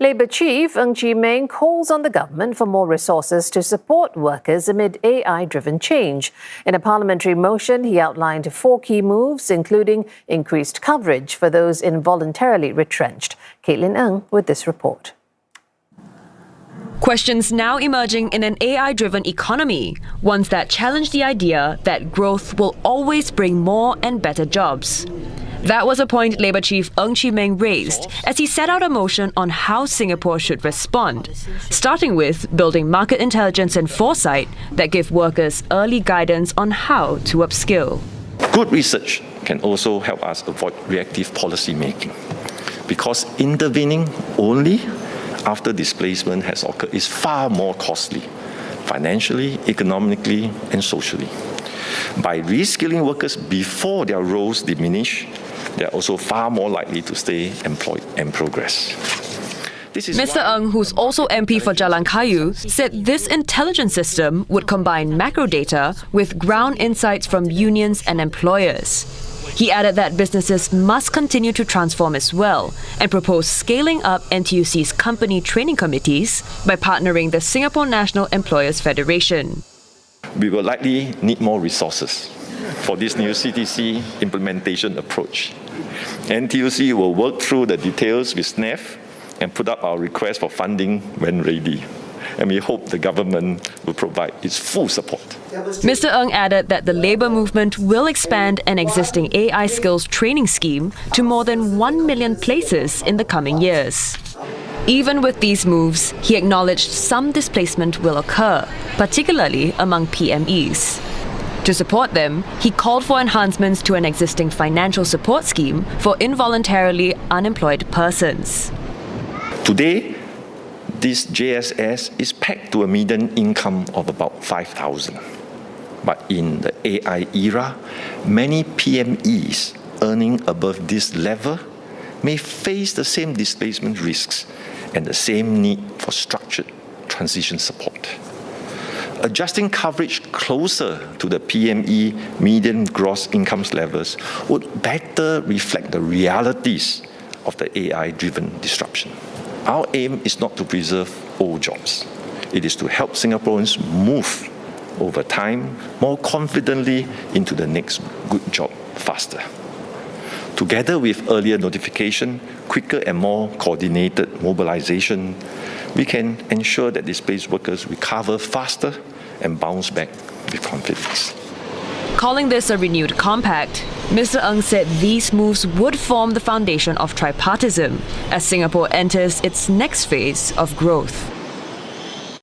Labour Chief Ng Chee Meng calls on the government for more resources to support workers amid AI-driven change. In a parliamentary motion, he outlined 4 key moves, including increased coverage for those involuntarily retrenched. Caitlin Ng with this report. Questions now emerging in an AI-driven economy, ones that challenge the idea that growth will always bring more and better jobs. That was a point Labour Chief Ng Chee Meng raised as he set out a motion on how Singapore should respond, starting with building market intelligence and foresight that give workers early guidance on how to upskill. Good research can also help us avoid reactive policy making, because intervening only after displacement has occurred is far more costly, financially, economically, and socially. By reskilling workers before their roles diminish, they are also far more likely to stay employed and progress. Mr. Ng, who's also MP for Jalan Kayu, said this intelligence system would combine macro data with ground insights from unions and employers. He added that businesses must continue to transform as well and proposed scaling up NTUC's company training committees by partnering the Singapore National Employers Federation. We will likely need more resources for this new CTC implementation approach. NTUC will work through the details with SNEF and put up our request for funding when ready. And we hope the government will provide its full support. Mr. Ng added that the labour movement will expand an existing AI skills training scheme to more than 1 million places in the coming years. Even with these moves, he acknowledged some displacement will occur, particularly among PMEs. To support them, he called for enhancements to an existing financial support scheme for involuntarily unemployed persons. Today, this JSS is pegged to a median income of about 5,000. But in the AI era, many PMEs earning above this level may face the same displacement risks and the same need for structured transition support. Adjusting coverage closer to the PME median gross income levels would better reflect the realities of the AI-driven disruption. Our aim is not to preserve old jobs. It is to help Singaporeans move over time more confidently into the next good job faster. Together with earlier notification, quicker and more coordinated mobilization, we can ensure that displaced workers recover faster and bounce back with confidence. Calling this a renewed compact, Mr. Ng said these moves would form the foundation of tripartism as Singapore enters its next phase of growth.